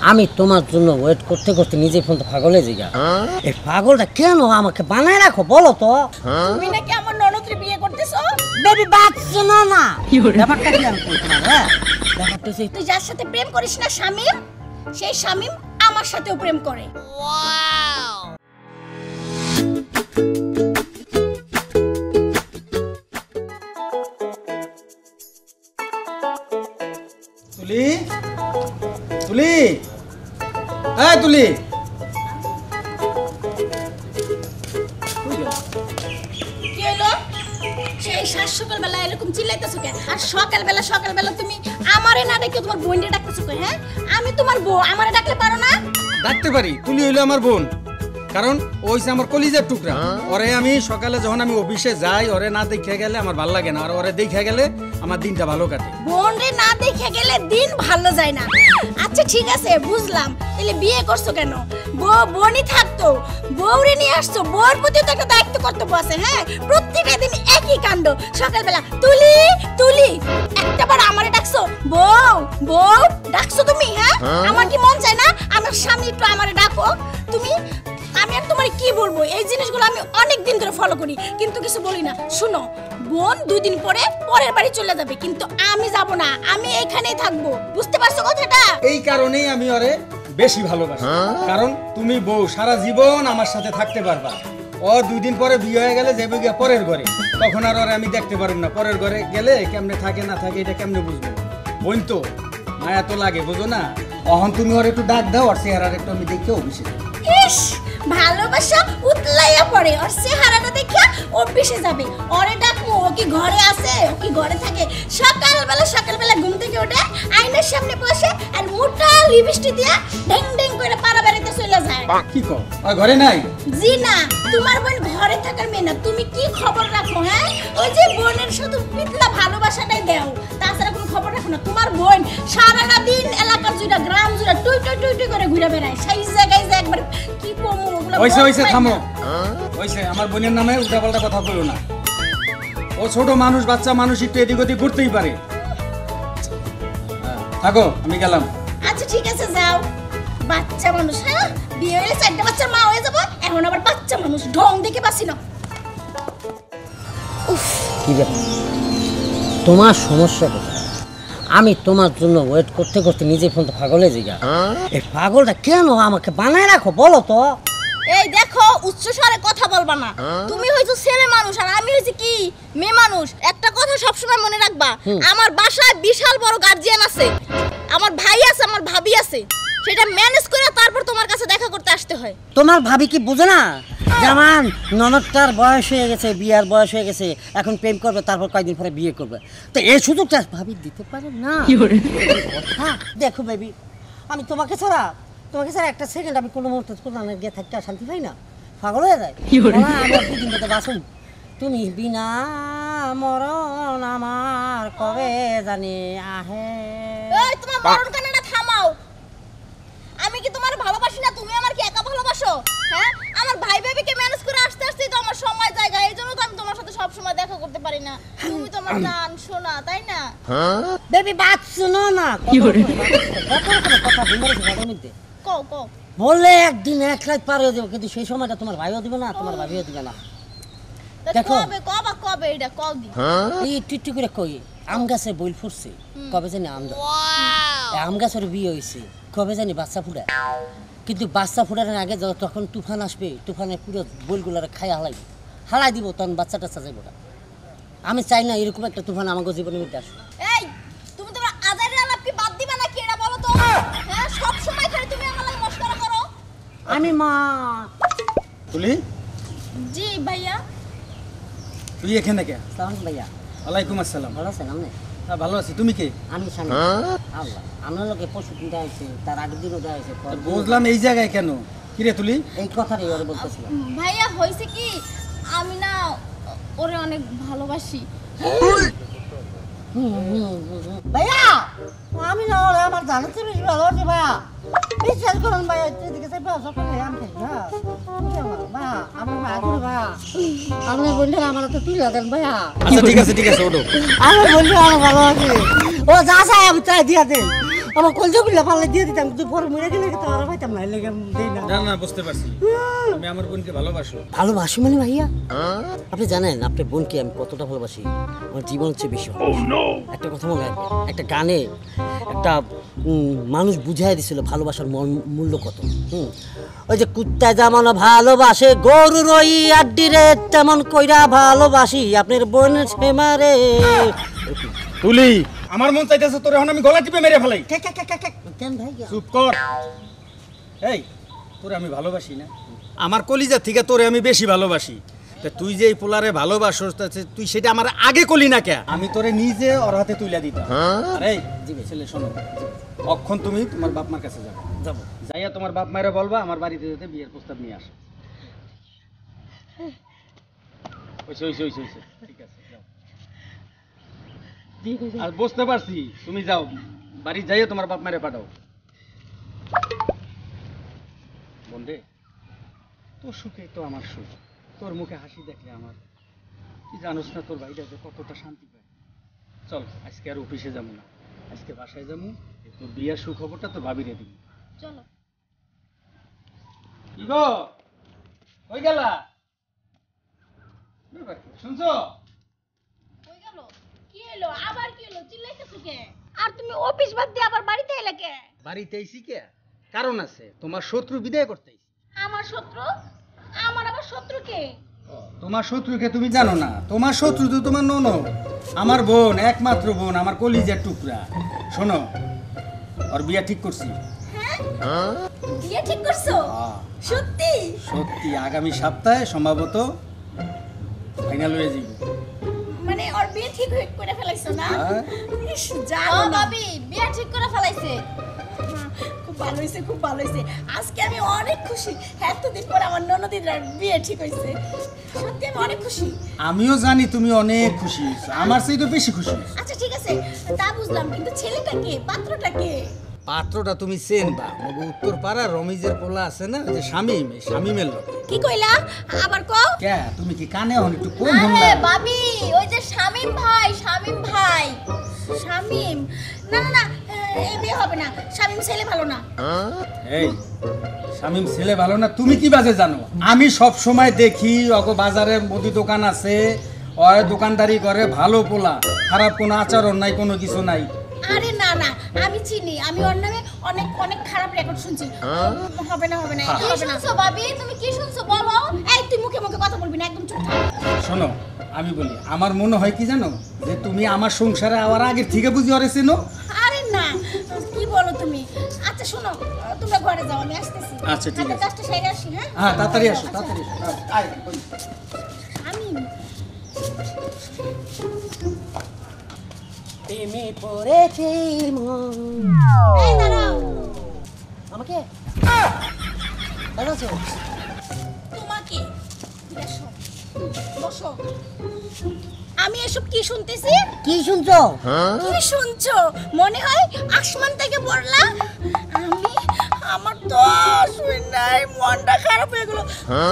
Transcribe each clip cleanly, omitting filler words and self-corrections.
আমি তোমার জন্য ওয়েট করতে করতে নিজে ফোন তো পাগলে যাই। এই পাগলটা কেন আমাকে বানায় রাখো বলো তো? তুমি নাকি আমার ননদরে বিয়ে করতেছো? বেবি বাচ্চা না না ব্যাপারটা কি আমি বলতে পারবো? ব্যাপারটা হচ্ছে তুই যার সাথে প্রেম করিস না শামিম, সেই শামিম আমার সাথেও প্রেম করে। তুলি তুলি এই তুলি কি হলো? সেই সাত সকালবেলা এরকম চিল্লাইতেছো কেন? আর সকালবেলা তুমি আমারে না ডেকে তোমার বোনকে ডাকতেছো কেন? হ্যাঁ, আমি তোমার বউ, আমারে ডাকলে পারো না? ডাকতে পারি, তুলি হইলো আমার বোন, কারণ ওই যে আমার কলিজার টুকরা। ওরে আমি সকালে যখন আমি অফিসে যাই, ওরে না দেখে গেলে আমার ভালো লাগে না, আর ওরে দেখে গেলে আমার দিনটা ভালো কাটে। বোন রে না দেখে গেলে দিন ভালো যায় না। আচ্ছা ঠিক আছে, বুঝলাম। তাহলে বিয়ে করছো কেন? বোনই থাকতো, বউরে নিয়ে আসছো, বউর প্রতি তো একটা দায়িত্ব কর্তব্য আছে। হ্যাঁ, প্রত্যেকটা দিন একই কাণ্ড। সকালবেলা তুলি তুলি, একটাবার আমারে ডাকছো বউ বউ ডাকছো তুমি? হ্যাঁ, আমার কি মন চায় না আমার স্বামী একটু আমারে ডাকো? তুমি, আমি আর তোমার কি বলবো, এই জিনিসগুলো আমি অনেক দিন ধরে ফলো করি কিন্তু কিছু বলি না। শুনো, বোন 2 দিন পরে পরের বাড়ি চলে যাবে, কিন্তু আমি যাব না, আমি এইখানেই থাকবো। বুঝতে পারছো কথাটা? এই কারণেই আমি ওরে বেশি ভালোবাসি, কারণ তুমি বউ, সারা জীবন আমার সাথে থাকতে পারবা। ও 2 দিন পরে বিয়ে হয়ে গেলে যাবে গিয়ে পরের ঘরে, তখন আর ওরে আমি দেখতে পারব না। পরের ঘরে গেলে কেমনে থাকে না থাকে এটা কেমনে বুঝবো? বোন তো মায়া তো লাগে, বুঝো না? অহন তুমি ওর একটু ডাক দাও, আর চেহারার একটু আমি দেখে অফিসে। ইস, ভালোবাসা উতলাইয়া পড়ে, আর চেহারাটা দেখে অফিসে যাবে। ওরে ডাকবো, ও কি ঘরে আছে? ও কি ঘরে থাকে? সকালবেলা ঘুম থেকে উঠে আয়নার সামনে বসে আর মোটা লিপস্টিক দিয়ে ঢেং ঢেং করে পাড়া বেড়াতে চলে যায়। কি কও, আর ঘরে নাই? জি না, তোমার বোন ঘরে থাকার মেয়ে না। তুমি কি খবর রাখো? হ্যাঁ, ওই যে বোনের শুধু পিতলা ভালোবাসাটাই দাও, তাছাড়া কোনো খবর রাখো না। তোমার বোন সারাটা দিন এলাকার জুড়ে, গ্রাম জুড়ে টুই টুই টুই টুই করে ঘুরে বেড়ায়, সেই জায়গায় যে একবার কি কমু ওগুলা। ওইসে থামো, ওইসে আমার বোনের নামে উল্টাপাল্টা কথা বলো না। ও ছোট মানুষ, বাচ্চা মানুষ, একটু এদিক ওদিক ঘুরতেই পারে। থাকো, আমি গেলাম। আচ্ছা ঠিক আছে, যাও। বাচ্চা মানুষ, হ্যাঁ, বিয়ে হলে 4টা বাচ্চার মা হয়ে যাবো, এখন আবার বাচ্চা মানুষ, ঢং দেখে পাচ্ছি না। কি ব্যাপার, তোমার সমস্যা কোথায়? আমি তোমার জন্য ওয়েট করতে করতে নিজে ফোন তো পাগলে যাই। এই পাগলটা কেন আমাকে বানায় রাখো বলো তো? এই দেখো, উচ্চ স্বরে কথা বলবা না। তুমি হইছো ছেলে মানুষ আর আমি হইছি কি মেয়ে মানুষ। একটা কথা সবসময় মনে রাখবা, আমার বাসায় বিশাল বড় গার্জিয়ান আছে, আমার ভাই আছে, আমার ভাবি আছে। সেটা ম্যানেজ করে তারপর তোমার কাছে দেখা করতে আসতে হয়। তোমার ভাবি কি বুঝে না? যেমন ননদটার বয়স হয়ে গেছে, বিয়ার বয়স হয়ে গেছে, এখন প্রেম করবে, তারপর কয়েকদিন পরে বিয়ে করবে, তো এই সুযোগটা ভাবি দিতে পারে না? দেখো বেবি, আমি তোমাকে ছাড়া একটা সেকেন্ড আমি কোনো মুহূর্তে গিয়ে থাকতে শান্তি পাই না, পাগল হয়ে যায়। আমার 2 দিন ধরে বাসুন, তুমি বিনা মরণ আমার কবে জানি আহে। এই তোমার মরণ কান্নাটা থামাও। আমি কি তোমার ভালোবাসি না? তুমি আমার কি একা ভালোবাসো? হ্যাঁ, আমার ভাই ভাবিকে ম্যানেজ করে আসতে আসতেই তো আমার সময় জায়গা, এইজন্য তো আমি তোমার সাথে সব সময় দেখা করতে পারি না। তুমি তো আমার জান সোনা, তাই না? বেবি বাত শুনো না, কি করে কথা মধ্যে কও কও। বললে একদিন 1 রাত পার হয়ে যাবে, কিন্তু সেই সময়টা তোমার ভাইও দিবে না, তোমার ভাবিও দিবে না। দেখো কবে এটা কল দি। এই টিটি করে কই আম গাছে বইল ফুটছে, কবে জানি আম গাছের বিয়ে হয়েছে, কবে জানি বাচ্চা ফুটে। কিন্তু বাচ্চা ফুটানোর আগে তখন তুফান আসবে, তুফানে পুরো বইলগুলারে খাই হালাই দিব, তখন বাচ্চা টাচ্চা যাবো না। আমি চাই না এরকম একটা তুফান আমাকে জীবনের মধ্যে আসবে। এই তুমি তোমার আজারের আলাপ কি বাদ দিবা নাকি এটা বলো তো? হ্যাঁ, সব সময় খালি তুমি আমার লাগে মস্করা করো। আমি মা। তুলি, জি ভাইয়া। তুই এখানে কে? সালাম ভাইয়া। ওয়ালাইকুম আসসালাম। ভালো আছেন আপনি? হ্যাঁ, ভালো আছি। তুমি কে? আমি স্বামী। আল্লাহ, আমার লোকে পশু কিনতে আসছে, তার আগের দিনও দেওয়া হয়েছে। বুঝলাম, এই জায়গায় কেন? কিরে তুলি? এই কথাটাই ওরা বলতেছিলাম। ভাইয়া হয়েছে কি, আমি না ওরে অনেক ভালোবাসি। ভাইয়া, আমি না ওরে আমার জানার চেয়ে বেশি ভালোবাসি ভাইয়া। বিশ্বাস করুন ভাইয়া, এদিকে চাই পাওয়া সকালে আমি খাই। ভাইয়া আমার মা করে ভাইয়া, আপনি বললেন আমার তো তুলে দেন ভাইয়া। আচ্ছা ঠিক আছে ওঠো। আমি বলছি আমার ভালোবাসি, ও যা চাই আমি তাই দিয়া দেন। আমার কলজাগুলো পাল্লা দিয়ে দিতাম, তুই পরে মরে গেলে তো আর পাইতাম না, লেগে দেই না। না না বুঝতে পারছি, আমি আমার বোনকে ভালোবাসো। ভালোবাসি মানে ভাইয়া, আপনি জানেন আপনার বোনকে আমি কতটা ভালোবাসি, আমার জীবন হচ্ছে বেশি। একটা কথা মনে রাখবেন, একটা গানে একটা মানুষ বুঝাই দিছিল ভালোবাসার মূল্য কত। ওই যে কুত্তা যেমন ভালোবাসে গরুর ওই আড্ডি রে, তেমন কইরা ভালোবাসি আপনার বোন সেমারে। তুলি, আমার মন চাইতেছে তোর এখন আমি গলা টিপে মেরে ফেলাই। কেন ভাই? চুপ কর। এই তোরে আমি ভালোবাসি না, আমার কলিজা থেকে তোরে আমি বেশি ভালোবাসি। তা তুই যে এই পোলারে ভালোবাসস, তুই সেটা আমার আগে কলি না কে? আমি তোরে নিজে ওর হাতে তুইলা দিতাম। আরে ছেলে শোনো, অক্ষণ তুমি তোমার বাপ মার কাছে যাবে, যাবো যাইয়া তোমার বাপ মায়েরা বলবা আমার বাড়িতে যেতে বিয়ের প্রস্তাব নিয়ে আসে। ঠিক আছে যাও। আর বুঝতে পারছি, তুমি যাও বাড়ি যাইয়া তোমার বাপ মায়েরা পাঠাও। বন্ধে, তোর সুখে তো আমার সুখ, তোর মুখে হাসি দেখলে আমার, তুই জানোস না তোর ভাইটা যে কতটা শান্তি পায়। চল আজকে আর অফিসে যাবো না, আজকে বাসায় যাবো, তোর বিয়ের সুখবরটা তোর ভাবিরে দিবি। চলো। কি গো, কই গেলা? শুনছো? কই গেল? কি হলো? আবার কি হলো? চিল্লাইতেছো কে? আর তুমি অফিস বাদ দিয়ে আবার বাড়িতে এলে কে? বাড়িতে আইছি কে? কারণ আছে, তোমার শত্রু বিদায় করতে আইছি। আমার শত্রু? আমার আবার শত্রু কে? তোমার শত্রুকে তুমি জানো না? তোমার শত্রু তো তোমার ননদ, আমার বোন, একমাত্র বোন, আমার কলিজার টুকরা। শোনো, ওর বিয়া ঠিক করছি। হ্যাঁ? বিয়ে ঠিক করছো? সত্যি? সত্যি, আগামী সপ্তাহে সম্ভবত ফাইনাল হয়ে যাবে। মানে ওর বিয়ে ঠিক করে ফেলাইছো না? হ্যাঁ। ইস, জানো না ভাবি, বিয়ে ঠিক করে ফেলাইছে। খুব ভালো হইছে, খুব ভালো হইছে। আজকে আমি অনেক খুশি, এতদিন পর আমার ননদির বিয়ে ঠিক হইছে। সত্যি আমি অনেক খুশি। আমিও জানি তুমি অনেক খুশি হয়েছো, আমার চেয়ে তো বেশি খুশি হয়েছো। আচ্ছা ঠিক আছে, তা বুঝলাম, কিন্তু ছেলেটা কে, পাত্রটা কে? পাত্রটা তুমি চেনবা, উত্তর পাড়া রমিজের পোলা আছে না, ওই যে শামিম, এই শামিমের লোক। কি কইলা? আবার কও। কে তুমি কি কানে হন একটু কম হন আরে না? ভাবি, ওই যে শামিম ভাই, শামিম ভাই। শামিম? না না না, এই বিয়ে হবে না। শামিম ছেলে ভালো না। এই শামিম ছেলে ভালো না তুমি কি বাজে জানো? আমি সব সময় দেখি অগো বাজারে মুদি দোকান আছে, ওই দোকানদারি করে, ভালো পোলা, খারাপ কোনো আচরণ নাই, কোনো কিছু নাই। আরে না না, আমি চিনি, আমি ওর নামে অনেক অনেক খারাপ রেকর্ড শুনছি। হবে না, হবে না, হ্যাঁ। কি শুনছো ভাবি? তুমি কি শুনছো বলো? এই তুই মুখে মুখে কথা বলবি না, একদম চুপ থাক। শোনো, আমি বলি, আমার মনে হয় কি জানো, যে তুমি আমার সংসারে আবার আগের থেকে বুঝি ওরে চেনো। আরে না, কি বলো তুমি? আচ্ছা শোনো, তোমরা ঘরে যাও, আমি আসতেছি। আচ্ছা, ঠিক আছে। কাজটা সেরে আসি। হ্যাঁ হ্যাঁ তাড়াতাড়ি আসো, তাড়াতাড়ি আসো। আয়, বলি। আমি প্রেমে পড়েছে মন। এই দাঁড়াও, আমাকে ভালো আছো? তোমাকে এসো, বসো। আমি এসব কি শুনতেছি? কি শুনছো? কি শুনছো? মনে হয় আসমান থেকে পড়লা। আমি, আমার তো শুনাই মনটা খারাপ হয়ে গেল।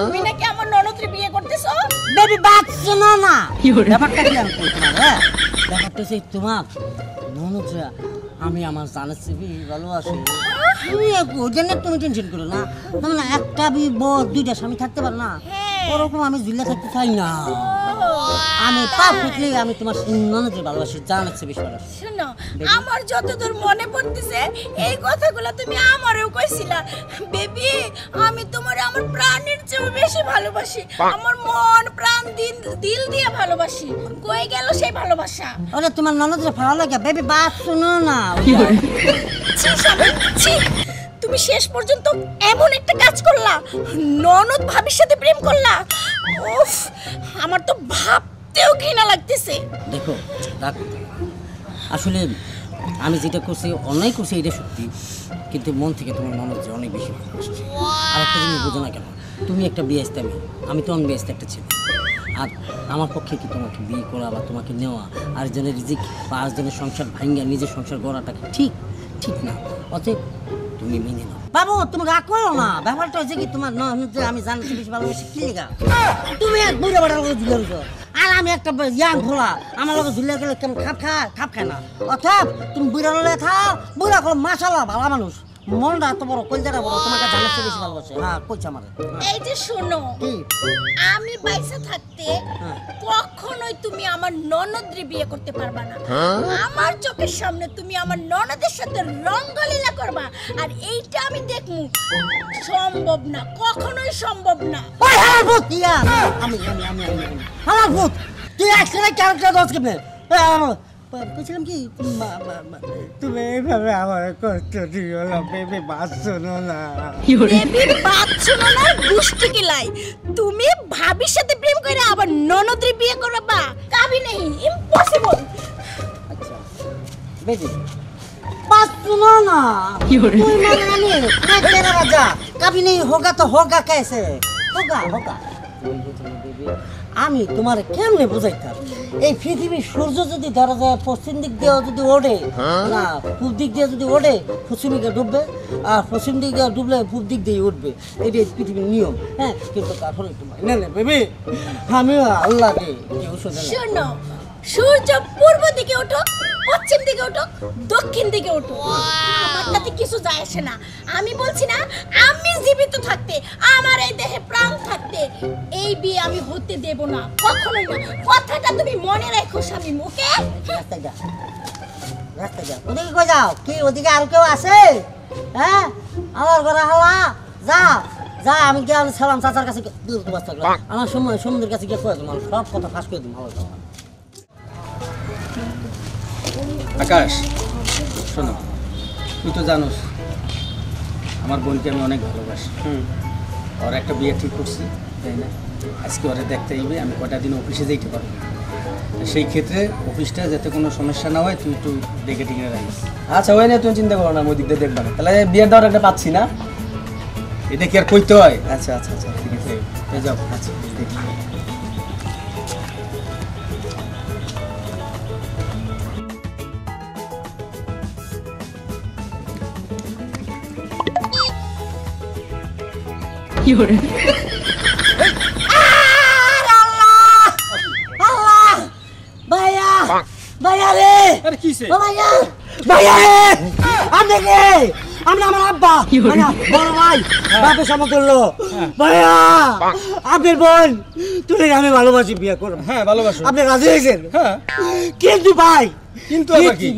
তুমি নাকি আমার ননদকে বিয়ে করতেছো? বেবি বাত শোনো না, ব্যাপারটা কি আমি কই তোমার? হ্যাঁ, ব্যাপারটা হচ্ছে তোমার ননদরা আমি আমার জানার চেয়ে ভালোবাসি। তুমি ওই জন্য তুমি টেনশন করো না, মানে একটা দুইটা স্বামী থাকতে পারো না, ওরকম আমি ঝুলে থাকতে চাই না। আমি পারফেক্টলি আমি তোমার ননদের ভালোবাসি, জানার চেয়ে বেশি ভালোবাসি। শোনো, আমার যতদূর মনে পড়তেছে এই কথাগুলো তুমি আমারও কইছিলা। বেবি, আমি তোমারে আমার প্রাণের চেয়ে বেশি ভালোবাসি। আমার মন প্রাণ দিল দিয়ে ভালোবাসি। কই গেল সেই ভালোবাসা? ওরে তোমার ননদের ভালো লাগে? বেবি বাত শোনো না। ছি স্বামী, ছি। তুমি শেষ পর্যন্ত এমন একটা কাজ করলা, ননদ ভাবির সাথে প্রেম করলা। উফ, আমার তো ভাবতেও ঘৃণা লাগতেছে। দেখো রাখ, আসলে আমি যেটা করছি অন্যায় করছি এটা সত্যি, কিন্তু মন থেকে তোমার ননদ যে অনেক বেশি ভালোবাসি। আর একটা জিনিস বোঝো না কেন, তুমি একটা বিয়ে আসতে, আমি তো আমি বিয়ে আসতে একটা ছেলে। আর আমার পক্ষে কি তোমাকে বিয়ে করা বা তোমাকে নেওয়া আরেকজনের রিজিক বা আরেকজনের সংসার ভাঙ্গা নিজের সংসার গড়াটা ঠিক ঠিক না। অতএব তুমি মেনে নাও। বাবু তুমি রাগ করো না, ব্যাপারটা হচ্ছে কি তোমার ননদ যে আমি জানতে বেশি ভালোবাসি কি লেগা তুমি এক বুড়ো বাড়ার করে ঝুলে রয়েছো। আর আমি একটা ইয়াং ভোলা আমার লগে ঝুলে গেলে কেমন খাপ খায় না অর্থাৎ তুমি বুড়া হলে খাও বুড়া করো মাশাআল্লাহ ভালো মানুষ মনটা এত বড় কলজাটা বড় তোমাকে জানাতে বেশি ভালোবাসে হ্যাঁ কইছে আমারে এই যে শোনো কি আমি বাইসা থাকতে কখনোই তুমি আমার ননদরে বিয়ে করতে পারবা না আমার চোখের সামনে তুমি আমার ননদের সাথে রঙ্গলীলা করবা আর এইটা আমি দেখমু সম্ভব না কখনোই সম্ভব না ওই হালাল ভূত ইয়া আমি হালাল ভূত তুই একসাথে ক্যারেক্টার দোষ কেমনে কইছিলাম কি তুমি এইভাবে আমার কষ্ট দিও না বেবি বাস শোনো না বেবি বাচ্চা না গুষ্টি কিলাই তুমি ভাবির সাথে প্রেম করে আবার ননদরে বিয়ে করবা কাবি নেই ইম্পসিবল আচ্ছা বেবি बात सुनो ना कोई माना नहीं मैं तेरा राजा कभी नहीं होगा तो होगा कैसे होगा আমি তোমার কেমনে বুঝাইতাম এই পৃথিবীর সূর্য যদি ধরা যায় পশ্চিম দিক দিয়ে যদি ওঠে না পূব দিক দিয়ে যদি ওঠে পশ্চিম দিকে ডুববে আর পশ্চিম দিক দিয়ে ডুবলে পূব দিক দিয়ে উঠবে এটাই পৃথিবীর নিয়ম হ্যাঁ কিন্তু তারপরে একটু না না বেবি আমি আল্লাহকে শোনো সূর্য পূর্ব দিকে ওঠো পশ্চিম দিকে ওঠো দক্ষিণ দিকে ওঠো আমার তাতে কিছু যায় আসে না আমি বলছি না আমি জীবিত থাকতে আমার এই দেহে প্রাণ থাকতে এই বিয়ে আমি হতে দেব না কখনোই না কথাটা তুমি মনে রাখো স্বামী ওকে রাস্তায় যা ওদিকে কই যাও কি ওদিকে আর কেউ আছে হ্যাঁ আমার ঘরে হালা যা আমি গিয়ে সালাম চাচার কাছে আমার সমুদ্রের কাছে গিয়ে কয়ে তোমার সব কথা ফাঁস করে দিন ভালো আকাশ শোনো তুই তো জানোস আমার বোনকে আমি অনেক ভালোবাসি ওর একটা বিয়ে ঠিক করছি তাই না আজকে ওরা দেখতে আইবে আমি কটা দিন অফিসে যাইতে পারবো সেই ক্ষেত্রে অফিসটা যাতে কোনো সমস্যা না হয় তুই একটু দেখে টিকে রাখিস আচ্ছা ওই নিয়ে তুমি চিন্তা করো না ওই দিক দিয়ে দেখবা না তাহলে বিয়ের দেওয়ার একটা পাচ্ছি না এটা কি আর কইতে হয় আচ্ছা আচ্ছা আচ্ছা ঠিক আছে এই যাও আচ্ছা দেখি ভাইয়া রে আরে কিসে ও ভাইয়া রে আপনি কে আমরা আমার আব্বা বড় ভাই বাপের সমতুল্য ভাইয়া আপনার বোন তুমি আমি ভালোবাসি বিয়ে করব হ্যাঁ ভালোবাসো আপনি রাজি হয়েছেন হ্যাঁ কিন্তু ভাই কিন্তু আবার কি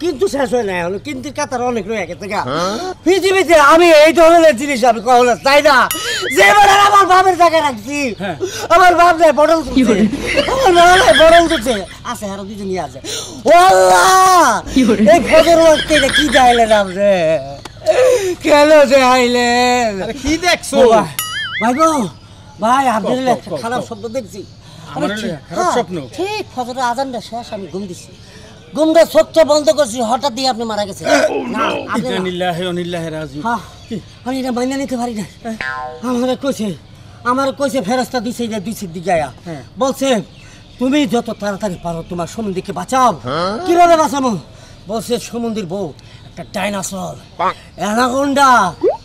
কিন্তু শেষ হয় না হলো কিন্তু কাতার অনেক রয়ে গেছে পৃথিবীতে আমি এই ধরনের জিনিস আমি কখনো চাই না যে বলে আমার বাপের জায়গায় রাখছি আমার বাপ নাই বড়ল তুলছে আমার মা নাই বড়ল তুলছে আছে আরো দুজন নিয়ে আছে ও আল্লাহ এই ফজর ওয়াক্তে এটা কি যাইলেন আপনি কেন যে আইলেন আরে কি দেখছো ভাই গো ভাই আপনাদের একটা খারাপ শব্দ দেখছি আমার খারাপ স্বপ্ন ঠিক ফজরের আজানটা শেষ আমি ঘুম দিছি ঘুমটা চোখটা বন্ধ করছি হঠাৎ দিয়ে আপনি মারা গেছেন না আপনি না। ইন্নালিল্লাহি ওয়া ইন্না ইলাইহি রাজিউন হ্যাঁ আমি এটা মাইনা নিতে পারি না আমার কইছে ফেরেশতা দিছে যে দুই সিট দিকে আয়া বলছে তুমি যত তাড়াতাড়ি পারো তোমার সমুদ্রকে বাঁচাও কিভাবে বাঁচাবো বলছে সমুদ্রের বউ একটা ডাইনোসর অ্যানাকোন্ডা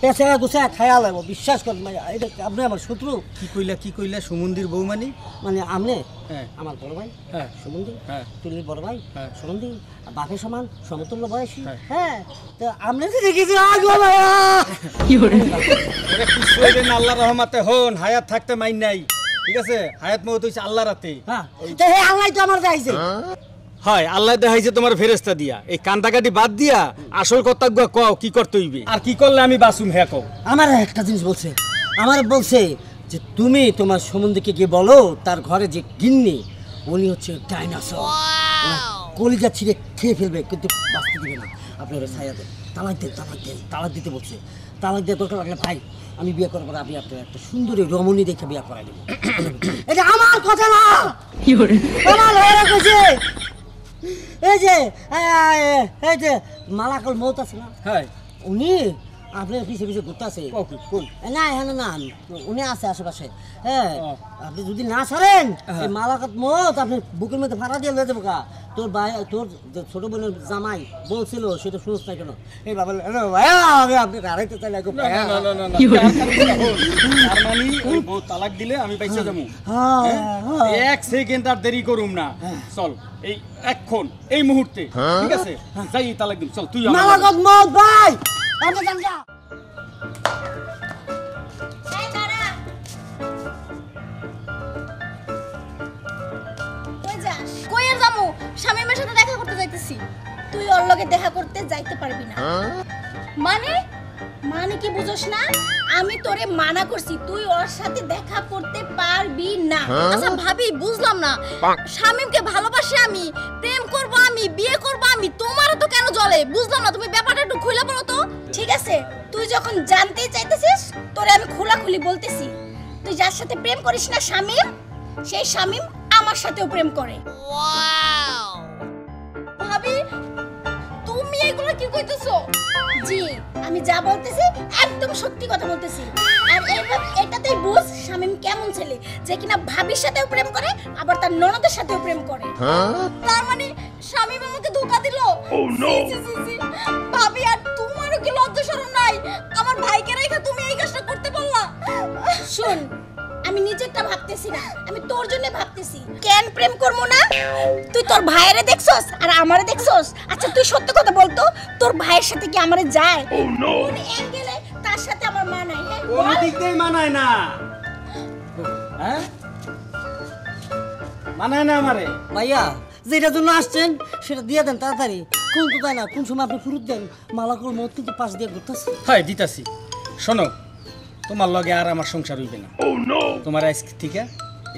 পেছে গুছে খায়া লাগবো বিশ্বাস করেন ভাই এটা আপনি আমার শত্রু কি কইলা সমুদ্রের বউ মানে আপনি হ্যাঁ আমার বড় ভাই হ্যাঁ সমুদ্র হ্যাঁ তুলির বড় ভাই হ্যাঁ সমুদ্র বাপের সমান সমতুল্য বয়সী হ্যাঁ। হ্যাঁ তো আপনি তো দেখেছি আগো ভাইয়া ওরে কিছু হইবে না আল্লাহর রহমতে হন হায়াত থাকতে মাইন নাই ঠিক আছে হায়াত মওত হইছে আল্লাহর হাতে হ্যাঁ তো হে আল্লাহ তো আমার যাইছে হয় আল্লাহ দেখাইছে তোমার ফেরেশতা দিয়া এই কান্দাকাটি বাদ দিয়া আসল কথা কও কি করতে হইবে আর কি করলে আমি বাসুম হ্যাঁ কও আমার একটা জিনিস বলছে আমার বলছে যে তুমি তোমার সমুদ্রকে গিয়ে বলো তার ঘরে যে গিন্নি উনি হচ্ছে ডাইনোসর কলিজা ছিঁড়ে খেয়ে ফেলবে কিন্তু বাঁচতে দিবে না আপনি ওরা ছায়া দেন তালাক দিতে বলছে তালাক দিয়ে দরকার লাগলে ভাই আমি বিয়ে করবো না আপনি আপনার একটা সুন্দরী রমণী দেখে বিয়ে করাই দেবো এটা আমার কথা না আমার ভাইরা কইছে এই যে মালাকুল মউত আছে না হ্যাঁ উনি আপনার পিছিয়ে পিছিয়ে ঘুরতে আছে ওকে কোন না হ্যাঁ না উনি আছে আশেপাশে হ্যাঁ আপনি যদি না ছাড়েন এই মালাকাত মত আপনি বুকের মধ্যে ভাড়া দিয়ে লয়ে যাবো গা তোর ভাই তোর যে ছোট বোনের জামাই বলছিল সেটা শুনোস না কেন এই বাবা ভাইয়া আপনি আড়াইতে চাইলে না তার মানে ওই বউ তালাক দিলে আমি পয়সা যাবো এক সেকেন্ড আর দেরি করুম না চল এই এখন এই মুহূর্তে ঠিক আছে যাই তালাক দিম চল তুই আমার মালাকাত মত ভাই আপনি যান যা এই দাঁড়া। কই যাস? কই আর যামু? শামীমের সাথে দেখা করতে যাইতেছি। তুই ওর লগে দেখা করতে যাইতে পারবি না। মানে? মানে কি বুঝোস না? আমি তোরে মানা করছি তুই ওর সাথে দেখা করতে পারবি না। আচ্ছা ভাবি বুঝলাম না শামীমকে ভালোবাসি আমি প্রেম করব আমি বিয়ে করব আমি তোমারও তো কেন জ্বলে বুঝলাম না তুমি ব্যাপারটা একটু খুলে বলো তো ঠিক আছে তুই যখন জানতে চাইতেছিস তোরে আমি খোলাখুলি বলতেছি তুই যার সাথে প্রেম করিস না শামীম সেই শামীম আমার সাথেও প্রেম করে ভাবি তুমি এগুলো কি কইতেছো জি আমি যা বলতেছি একদম সত্যি কথা বলতেছি আর এটাতেই বুঝ শামীম কেমন ছেলে যে কিনা ভাবির সাথেও প্রেম করে আবার তার ননদের সাথেও প্রেম করে তার মানে শামীম আমাকে ধোঁকা দিল ছি, ছি, ছি। ভাবি আর তোমারও কি লজ্জা শরম নাই আমার ভাইকে রেখে তুমি এই কাজটা করতে পারলা শুন আমি নিজেরটা ভাবতেছি না আমি তোর জন্য ভাবতেছি কেন প্রেম করবো না তুই তোর ভাইয়েরে দেখছস আর আমারে দেখছস আচ্ছা তুই সত্য কথা বলতো তোর ভাইয়ের সাথে কি আমারে যায় কোন অ্যাঙ্গেলে তার সাথে আমার মা নাই হ্যাঁ কোন দিক দিয়ে মানায় না হ্যাঁ মানায় না আমারে ভাইয়া যেটার জন্য আসছেন সেটা দিয়ে দেন তাড়াতাড়ি কোন তো তাই না কোন সময় আপনি ফুরুত দেন মালাকুল মত কিন্তু পাশ দিয়ে ঘুরতেছে হয় দিতাছি শোনো তোমার লগে আর আমার সংসার হইবে না তোমার আজকে থেকে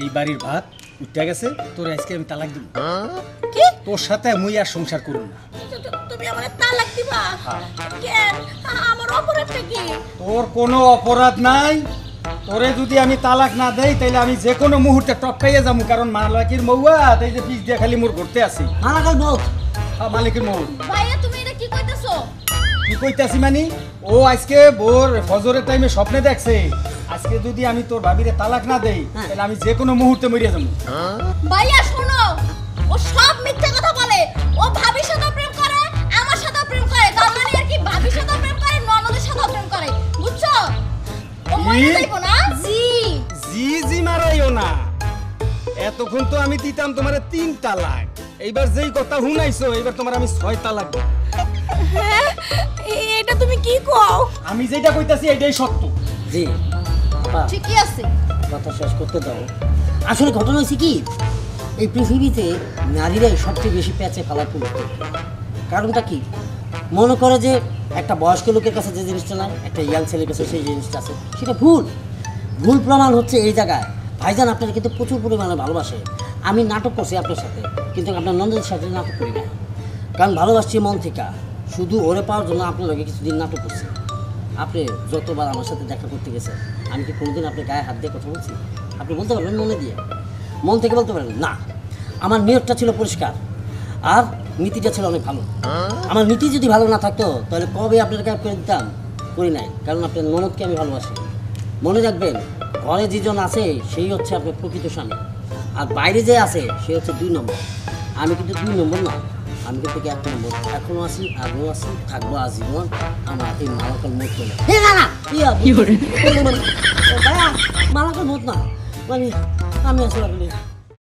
এই বাড়ির ভাত উঠে গেছে তোর আজকে আমি তালাক দিব কি তোর সাথে মুই আর সংসার করব না তুমি আমারে তালাক দিবা কেন আমার অপরাধটা কি তোর কোনো অপরাধ নাই তোরে যদি আমি তালাক না দেই তাহলে আমি যে কোনো মুহূর্তে টপকাইয়া যাবো কারণ মালাকির মৌয়া তাই যে পিছ দিয়ে খালি মোর ঘুরতে আসি মালাকুল মত মালিকের মৌ ভাইয়া তুমি এটা কি কইতেছো কি কইতাছি মানি ও আজকে ভোর ফজরের টাইমে স্বপ্নে দেখছে আজকে যদি আমি তোর ভাবিরে তালাক না দেই তাহলে আমি যে কোনো মুহূর্তে মরিয়া যাবো ভাইয়া শোনো ও সব মিথ্যা কথা বলে ও ভাবির সাথে প্রেম করে আমার সাথে প্রেম করে তার মানে আর কি ভাবির সাথে প্রেম করে ননদের সাথে প্রেম করে বুঝছো ও মরে কি? যাইবো না জি জি জি মারাইও না এতক্ষণ তো আমি দিতাম তোমার 3 তালাক এইবার যেই কথা শুনাইছো এবার তোমার আমি 6 তালাক দেব। হ্যাঁ এটা তুমি কি কও আমি যেটা কইতাছি এটাই সত্য জি আপা ঠিকই আছে কথা শেষ করতে দাও আসলে ঘটনা হয়েছে কি এই পৃথিবীতে নারীরাই সবচেয়ে বেশি প্যাচে ফেলা পুরুষ কারণটা কি মনে করে যে একটা বয়স্ক লোকের কাছে যে জিনিসটা নাই একটা ইয়াং ছেলের কাছে সেই জিনিসটা আছে সেটা ভুল ভুল প্রমাণ হচ্ছে এই জায়গায় ভাইজান আপনারা কিন্তু প্রচুর পরিমাণে ভালোবাসে আমি নাটক করছি আপনার সাথে কিন্তু আপনার নন্দনের সাথে নাটক করি না কারণ ভালোবাসছি মন থেকে শুধু ওরে পাওয়ার জন্য আপনার লগে কিছুদিন নাটক করছি আপনি যতবার আমার সাথে দেখা করতে গেছেন আমি কি কোনোদিন আপনার গায়ে হাত দিয়ে কথা বলছি আপনি বলতে পারবেন মনে দিয়ে মন থেকে বলতে পারবেন না আমার নিয়তটা ছিল পরিষ্কার আর নীতিটা ছিল অনেক ভালো আমার নীতি যদি ভালো না থাকতো তাহলে কবে আপনার গায়ে করে দিতাম করি নাই কারণ আপনার ননদকে আমি ভালোবাসি মনে রাখবেন ঘরে যেজন আছে সেই হচ্ছে আপনার প্রকৃত স্বামী আর বাইরে যে আছে সে হচ্ছে 2 নম্বর আমি কিন্তু 2 নম্বর না আমি কিন্তু 1 নম্বর এখনো আছি আগেও আছি থাকবো আজীবন আমার এই মালাকাল মত বলে না না ভাইয়া মালাকাল মত না মানে আমি আসলে